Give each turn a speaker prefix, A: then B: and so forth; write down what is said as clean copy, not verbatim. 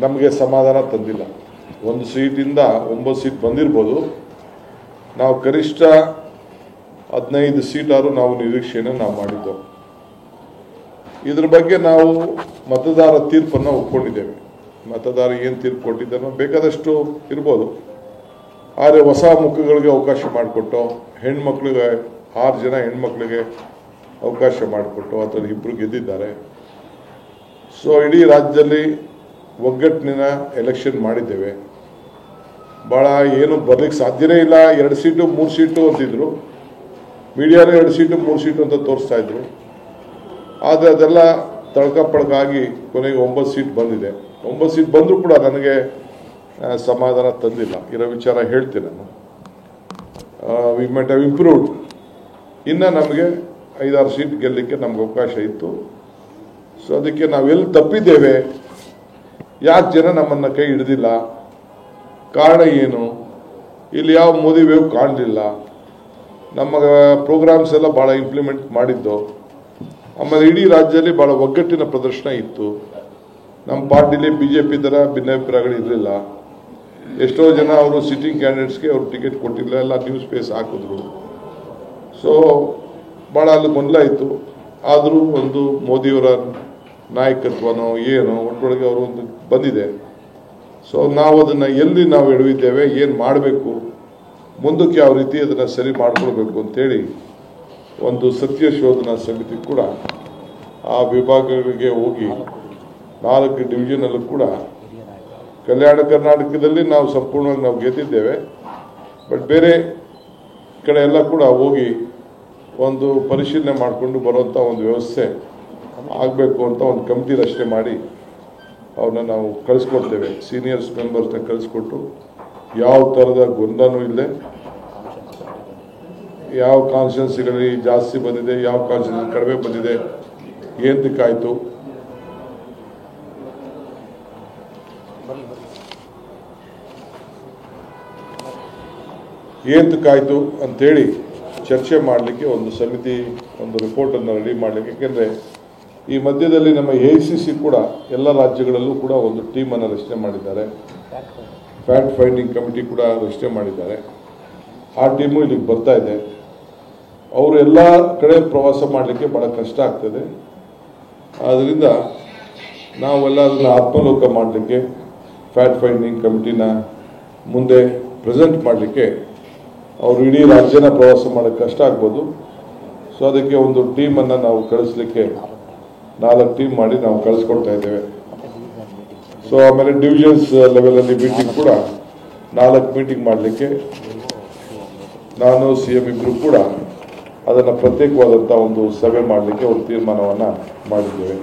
A: ನಮಗೆ ಸಮಾಧಾನ ತಂದಿಲ್ಲ. 1 ಸೀಟಿಂದ 9 ಸೀಟ್ ಬಂದಿರ್ಬೋದು. ನಾವು ಕನಿಷ್ಠ 15 ಸೀಟಾರು ನಾವು ನಿರೀಕ್ಷೆಯನ್ನು ನಾವು ಮಾಡಿದ್ದೆವು. ಇದ್ರ ಬಗ್ಗೆ ನಾವು ಮತದಾರ ತೀರ್ಪನ್ನು ಒಪ್ಕೊಂಡಿದ್ದೇವೆ. ಮತದಾರ ಏನು ತೀರ್ಪು ಕೊಟ್ಟಿದ್ದಾನೋ ಬೇಕಾದಷ್ಟು ಇರ್ಬೋದು, ಆದರೆ ಹೊಸ ಮುಖಗಳಿಗೆ ಅವಕಾಶ ಮಾಡಿಕೊಟ್ಟು ಹೆಣ್ಮಕ್ಳಿಗೆ 6 ಜನ ಹೆಣ್ಮಕ್ಳಿಗೆ ಅವಕಾಶ ಮಾಡಿಕೊಟ್ಟು ಅದರಲ್ಲಿ 2 ಗೆದ್ದಿದ್ದಾರೆ. ಸೊ ಇಡೀ ರಾಜ್ಯದಲ್ಲಿ ಒಗ್ಗಟ್ಟಿನ ಎಲೆಕ್ಷನ್ ಮಾಡಿದ್ದೇವೆ. ಭಾಳ ಏನು ಬರಲಿಕ್ಕೆ ಸಾಧ್ಯನೇ ಇಲ್ಲ. 2 ಸೀಟು 3 ಸೀಟು ಅಂತಿದ್ರು, ಮೀಡಿಯಾನೇ 2 ಸೀಟು 3 ಸೀಟು ಅಂತ ತೋರಿಸ್ತಾ ಇದ್ರು. ಆದರೆ ಅದೆಲ್ಲ ತಳ್ಕಪಳ್ಕಾಗಿ ಕೊನೆಗೆ 9 ಸೀಟ್ ಬಂದಿದೆ. 9 ಸೀಟ್ ಬಂದರೂ ಕೂಡ ನನಗೆ ಸಮಾಧಾನ ತಂದಿಲ್ಲ. ಇರೋ ವಿಚಾರ ಹೇಳ್ತೀನಿ ನಾನು. We met have improved. ಇನ್ನು ನಮಗೆ 5-6 ಸೀಟ್ ಗೆಲ್ಲಲಿಕ್ಕೆ ನಮ್ಗೆ ಅವಕಾಶ ಇತ್ತು. ಸೊ ಅದಕ್ಕೆ ನಾವೆಲ್ಲಿ ತಪ್ಪಿದ್ದೇವೆ, ಯಾಕೆ ಜನ ನಮ್ಮನ್ನು ಕೈ ಹಿಡಿದಿಲ್ಲ, ಕಾರಣ ಏನು, ಇಲ್ಲಿ ಯಾವ ಮೋದಿ ವೇವ್ ಕಾಣಲಿಲ್ಲ, ನಮ್ಮ ಪ್ರೋಗ್ರಾಮ್ಸ್ ಎಲ್ಲ ಭಾಳ ಇಂಪ್ಲಿಮೆಂಟ್ ಮಾಡಿದ್ದು. ಆಮೇಲೆ ಇಡೀ ರಾಜ್ಯದಲ್ಲಿ ಭಾಳ ಒಗ್ಗಟ್ಟಿನ ಪ್ರದರ್ಶನ ಇತ್ತು. ನಮ್ಮ ಪಾರ್ಟಿಲಿ BJP ಥರ ಭಿನ್ನಾಭಿಪ್ರಾಯಗಳು ಇರಲಿಲ್ಲ. ಎಷ್ಟೋ ಜನ ಅವರು ಸಿಟ್ಟಿಂಗ್ ಕ್ಯಾಂಡಿಡೇಟ್ಸ್ಗೆ ಅವರು ಟಿಕೆಟ್ ಕೊಟ್ಟಿಲ್ಲ, ಎಲ್ಲ ನ್ಯೂಸ್ ಪೇಸ್ ಹಾಕಿದ್ರು. ಸೊ ಭಾಳ ಅಲ್ಲಿ ಗೊಂದಲ ಇತ್ತು. ಆದರೂ ಒಂದು ಮೋದಿಯವರ ನಾಯಕತ್ವನೋ ಏನೋ ಒಟ್ಟೊಳಗೆ ಅವರು ಒಂದು ಬಂದಿದೆ. ಸೊ ನಾವು ಅದನ್ನು ಎಲ್ಲಿ ನಾವು ಎಡವಿದ್ದೇವೆ, ಏನು ಮಾಡಬೇಕು, ಮುಂದಕ್ಕೆ ಯಾವ ರೀತಿ ಅದನ್ನು ಸರಿ ಮಾಡಿಕೊಳ್ಬೇಕು ಅಂತೇಳಿ ಒಂದು ಸತ್ಯ ಶೋಧನಾ ಸಮಿತಿ ಕೂಡ ಆ ವಿಭಾಗಗಳಿಗೆ ಹೋಗಿ 4 ಡಿವಿಷನಲ್ಲೂ ಕೂಡ ಕಲ್ಯಾಣ ಕರ್ನಾಟಕದಲ್ಲಿ ನಾವು ಸಂಪೂರ್ಣವಾಗಿ ನಾವು ಗೆದ್ದಿದ್ದೇವೆ. ಬಟ್ ಬೇರೆ ಕಡೆ ಎಲ್ಲ ಕೂಡ ಹೋಗಿ ಒಂದು ಪರಿಶೀಲನೆ ಮಾಡಿಕೊಂಡು ಬರುವಂಥ ಒಂದು ವ್ಯವಸ್ಥೆ ಆಗಬೇಕು ಅಂತ ಒಂದು ಕಮಿಟಿ ರಚನೆ ಮಾಡಿ ಅವ್ರನ್ನ ನಾವು ಕಳಿಸ್ಕೊಡ್ತೇವೆ. ಸೀನಿಯರ್ಸ್ ಮೆಂಬರ್ಸ್ನ ಕಳಿಸ್ಕೊಟ್ಟು ಯಾವ ಥರದ ಗೊಂದಲನೂ ಇಲ್ಲದೆ, ಯಾವ ಕಾನ್ಸ್ಟಿಟ್ಯೂನ್ಸಿಗಳಲ್ಲಿ ಜಾಸ್ತಿ ಬಂದಿದೆ, ಯಾವ ಕಾನ್ಸ್ಟಿಟ್ಯೂನ್ಸಿ ಕಡಿಮೆ ಬಂದಿದೆ, ಏಂತಕ್ಕಾಯಿತು, ಅಂಥೇಳಿ ಚರ್ಚೆ ಮಾಡಲಿಕ್ಕೆ ಒಂದು ಸಮಿತಿ ಒಂದು ರಿಪೋರ್ಟನ್ನು ರೆಡಿ ಮಾಡಲಿಕ್ಕೆ. ಯಾಕೆಂದರೆ ಈ ಮಧ್ಯದಲ್ಲಿ ನಮ್ಮ AICC ಕೂಡ ಎಲ್ಲ ರಾಜ್ಯಗಳಲ್ಲೂ ಕೂಡ ಒಂದು ಟೀಮನ್ನು ರಚನೆ ಮಾಡಿದ್ದಾರೆ. ಫ್ಯಾಕ್ಟ್ ಫೈಂಡಿಂಗ್ ಕಮಿಟಿ ಕೂಡ ರಚನೆ ಮಾಡಿದ್ದಾರೆ. ಆ ಟೀಮು ಇಲ್ಲಿಗೆ ಬರ್ತಾ ಇದೆ. ಅವರು ಎಲ್ಲ ಕಡೆ ಪ್ರವಾಸ ಮಾಡಲಿಕ್ಕೆ ಭಾಳ ಕಷ್ಟ ಆಗ್ತದೆ. ಆದ್ದರಿಂದ ನಾವೆಲ್ಲ ಅದನ್ನು ಆತ್ಮಲೋಕ ಮಾಡಲಿಕ್ಕೆ ಫ್ಯಾಕ್ಟ್ ಫೈಂಡಿಂಗ್ ಕಮಿಟಿನ ಮುಂದೆ ಪ್ರೆಸೆಂಟ್ ಮಾಡಲಿಕ್ಕೆ ಅವರು ಇಡೀ ರಾಜ್ಯನ ಪ್ರವಾಸ ಮಾಡೋಕ್ಕೆ ಕಷ್ಟ ಆಗ್ಬೋದು. ಸೊ ಅದಕ್ಕೆ ಒಂದು ಟೀಮನ್ನು ನಾವು ಕಳಿಸ್ಲಿಕ್ಕೆ 4 ಟೀಮ್ ಮಾಡಿ ನಾವು ಕಳಿಸ್ಕೊಡ್ತಾ ಇದ್ದೇವೆ. ಸೊ ಆಮೇಲೆ ಡಿವಿಷನ್ಸ್ ಲೆವೆಲಲ್ಲಿ ಮೀಟಿಂಗ್ ಕೂಡ 4 ಮೀಟಿಂಗ್ ಮಾಡಲಿಕ್ಕೆ ನಾನು CM ಇಬ್ಬರು ಕೂಡ ಅದನ್ನು ಪ್ರತ್ಯೇಕವಾದಂಥ ಒಂದು ಸಭೆ ಮಾಡಲಿಕ್ಕೆ ಒಂದು ತೀರ್ಮಾನವನ್ನು ಮಾಡಿದ್ದೇವೆ.